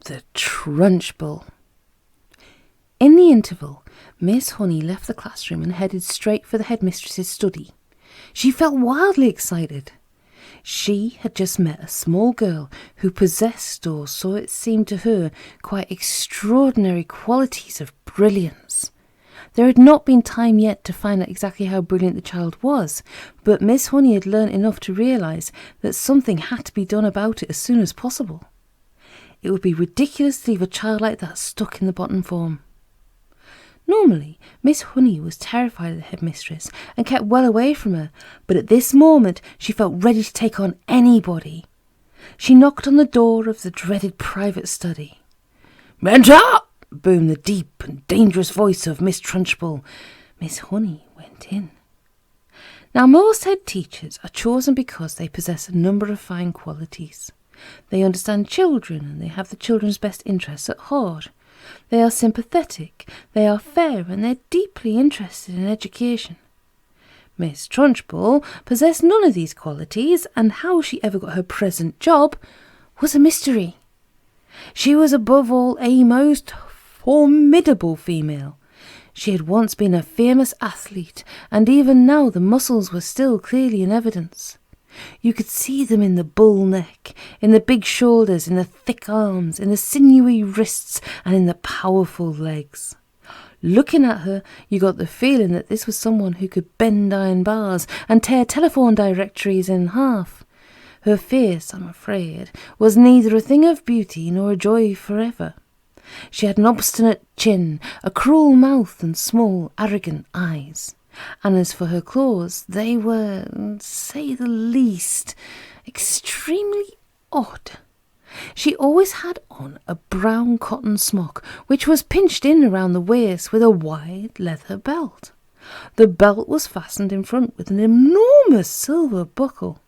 The Trunchbull. In the interval, Miss Honey left the classroom and headed straight for the headmistress's study. She felt wildly excited. She had just met a small girl who possessed, or so it seemed to her, quite extraordinary qualities of brilliance. There had not been time yet to find out exactly how brilliant the child was, but Miss Honey had learnt enough to realise that something had to be done about it as soon as possible. It would be ridiculous to leave a child like that stuck in the bottom form. Normally, Miss Honey was terrified of the headmistress and kept well away from her, but at this moment she felt ready to take on anybody. She knocked on the door of the dreaded private study. "Enter!" boomed the deep and dangerous voice of Miss Trunchbull. Miss Honey went in. Now, most head teachers are chosen because they possess a number of fine qualities. They understand children and they have the children's best interests at heart. They are sympathetic, they are fair, and they're deeply interested in education. Miss Trunchbull possessed none of these qualities, and how she ever got her present job was a mystery. She was above all a most formidable female. She had once been a famous athlete, and even now the muscles were still clearly in evidence. You could see them in the bull neck, in the big shoulders, in the thick arms, in the sinewy wrists, and in the powerful legs. Looking at her, you got the feeling that this was someone who could bend iron bars and tear telephone directories in half. Her face, I'm afraid, was neither a thing of beauty nor a joy forever. She had an obstinate chin, a cruel mouth, and small, arrogant eyes. And as for her clothes, they were, say the least, extremely odd. She always had on a brown cotton smock, which was pinched in around the waist with a wide leather belt. The belt was fastened in front with an enormous silver buckle.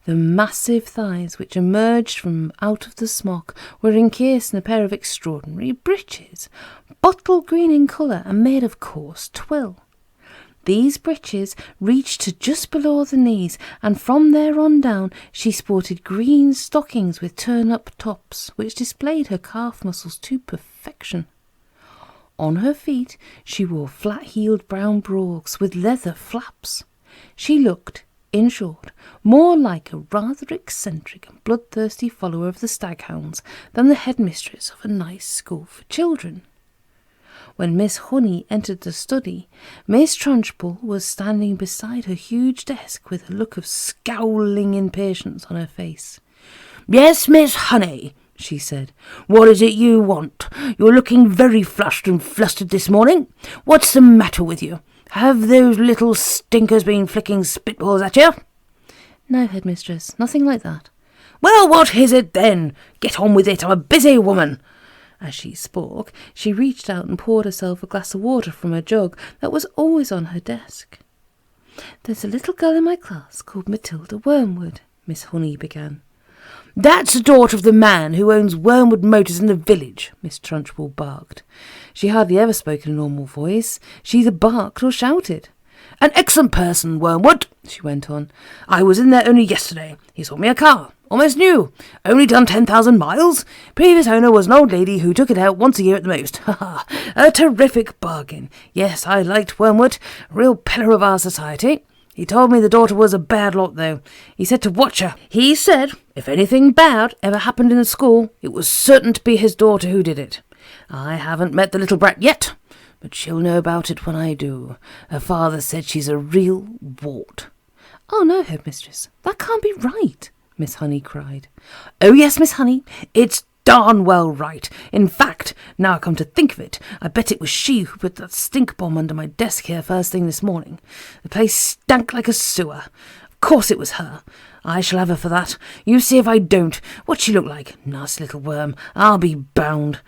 The massive thighs which emerged from out of the smock were encased in a pair of extraordinary breeches, bottle green in colour and made of coarse twill. These breeches reached to just below the knees, and from there on down she sported green stockings with turn-up tops, which displayed her calf muscles to perfection. On her feet she wore flat-heeled brown brogues with leather flaps. She looked, in short, more like a rather eccentric and bloodthirsty follower of the staghounds than the headmistress of a nice school for children. When Miss Honey entered the study, Miss Trunchbull was standing beside her huge desk with a look of scowling impatience on her face. "Yes, Miss Honey," she said. "What is it you want? You're looking very flushed and flustered this morning. What's the matter with you? Have those little stinkers been flicking spitballs at you?" "No, headmistress, nothing like that." "Well, what is it then? Get on with it. I'm a busy woman." As she spoke, she reached out and poured herself a glass of water from a jug that was always on her desk. "There's a little girl in my class called Matilda Wormwood," Miss Honey began. "That's the daughter of the man who owns Wormwood Motors in the village," Miss Trunchbull barked. She hardly ever spoke in a normal voice. She either barked or shouted. "An excellent person, Wormwood," she went on. "I was in there only yesterday. He sold me a car. Almost new. Only done 10,000 miles. Previous owner was an old lady who took it out once a year at the most. Ha ha! A terrific bargain. Yes, I liked Wormwood. A real pillar of our society. He told me the daughter was a bad lot, though. He said to watch her. He said if anything bad ever happened in the school, it was certain to be his daughter who did it. I haven't met the little brat yet, but she'll know about it when I do. Her father said she's a real wart." "Oh, no, headmistress, that can't be right," Miss Honey cried. "Oh, yes, Miss Honey, it's darn well right. In fact, now I come to think of it, I bet it was she who put that stink bomb under my desk here first thing this morning. The place stank like a sewer. Of course it was her. I shall have her for that. You see if I don't. What's she look like? Nasty little worm, I'll be bound.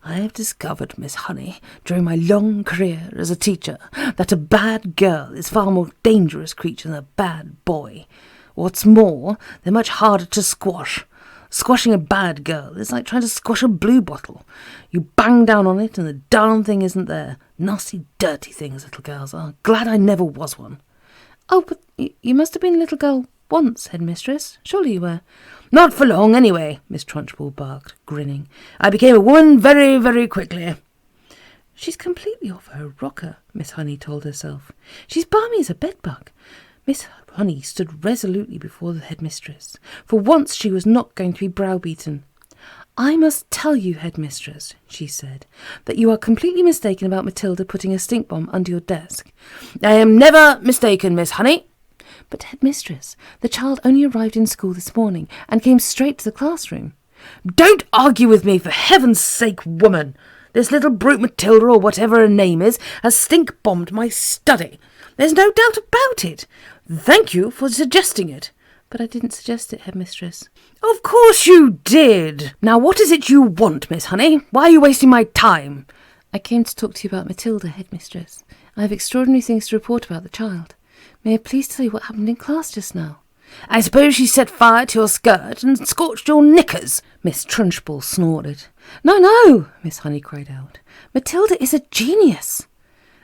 I have discovered, Miss Honey, during my long career as a teacher, that a bad girl is far more dangerous creature than a bad boy. What's more, they're much harder to squash. Squashing a bad girl is like trying to squash a blue bottle. You bang down on it and the darn thing isn't there. Nasty, dirty things little girls are. Glad I never was one." "Oh, but you must have been a little girl Once, headmistress. Surely you were. Not for long, anyway, Miss Trunchbull barked, grinning. I became a woman very, very quickly. She's completely off her rocker, Miss Honey told herself. She's balmy as a bedbug. Miss Honey stood resolutely before the headmistress. For once she was not going to be browbeaten. I must tell you, headmistress, she said, that you are completely mistaken about Matilda putting a stink bomb under your desk. I am never mistaken, Miss Honey. But, headmistress, the child only arrived in school this morning and came straight to the classroom. Don't argue with me, for heaven's sake, woman. This little brute Matilda, or whatever her name is, has stink-bombed my study. There's no doubt about it. Thank you for suggesting it. But I didn't suggest it, headmistress. Of course you did. Now what is it you want, Miss Honey? Why are you wasting my time? I came to talk to you about Matilda, headmistress. I have extraordinary things to report about the child. May I please tell you what happened in class just now? I suppose she set fire to your skirt and scorched your knickers, Miss Trunchbull snorted. No, no, Miss Honey cried out. Matilda is a genius.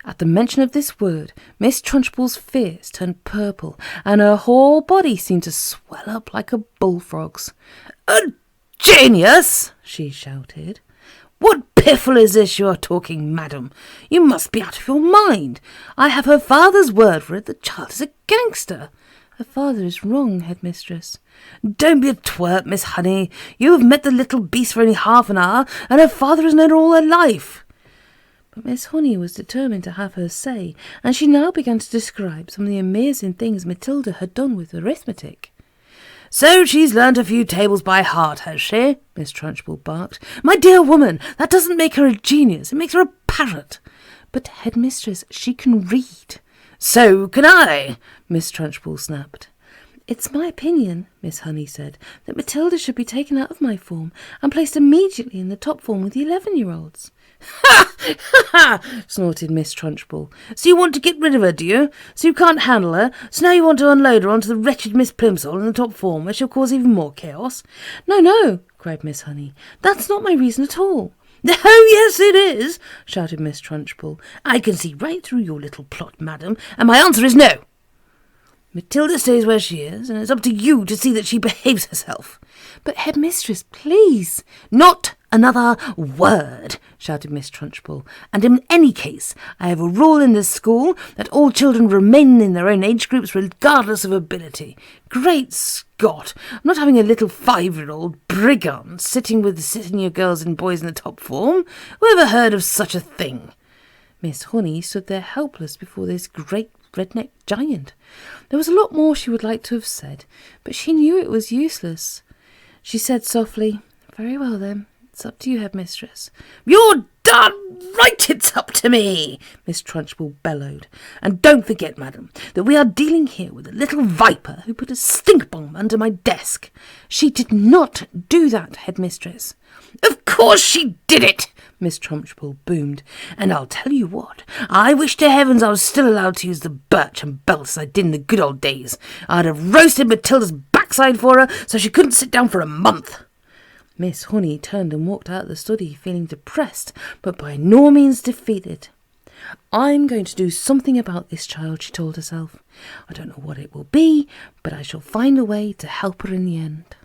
At the mention of this word, Miss Trunchbull's face turned purple, and her whole body seemed to swell up like a bullfrog's. A genius, she shouted. What piffle is this you are talking, madam? You must be out of your mind. I have her father's word for it. The child is a gangster. Her father is wrong, headmistress. Don't be a twerp, Miss Honey. You have met the little beast for only half an hour, and her father has known her all her life. But Miss Honey was determined to have her say, and she now began to describe some of the amazing things Matilda had done with arithmetic. So she's learnt a few tables by heart, has she? Miss Trunchbull barked. My dear woman, that doesn't make her a genius. It makes her a parrot. But, headmistress, she can read. So can I, Miss Trunchbull snapped. It's my opinion, Miss Honey said, that Matilda should be taken out of my form and placed immediately in the top form with the 11-year-olds. Ha! Ha! Ha! Snorted Miss Trunchbull. So you want to get rid of her, do you? So you can't handle her? So now you want to unload her onto the wretched Miss Plimsoll in the top form, where she'll cause even more chaos? No, no, cried Miss Honey. That's not my reason at all. Oh, yes, it is, shouted Miss Trunchbull. I can see right through your little plot, madam, and my answer is no. Matilda stays where she is, and it's up to you to see that she behaves herself. But, headmistress, please. Not another word, shouted Miss Trunchbull. And in any case, I have a rule in this school that all children remain in their own age groups regardless of ability. Great Scott! I'm not having a little 5-year-old brigand sitting with senior girls and boys in the top form. Who ever heard of such a thing? Miss Honey stood there helpless before this great redneck giant. There was a lot more she would like to have said, but she knew it was useless. She said softly, Very well, then. It's up to you, headmistress. You're darn right it's up to me, Miss Trunchbull bellowed. And don't forget, madam, that we are dealing here with a little viper who put a stink bomb under my desk. She did not do that, headmistress. Of course she did it, Miss Trunchbull boomed. And I'll tell you what, I wish to heavens I was still allowed to use the birch and belts as I did in the good old days. I'd have roasted Matilda's backside for her so she couldn't sit down for a month. Miss Honey turned and walked out of the study, feeling depressed, but by no means defeated. I'm going to do something about this child, she told herself. I don't know what it will be, but I shall find a way to help her in the end.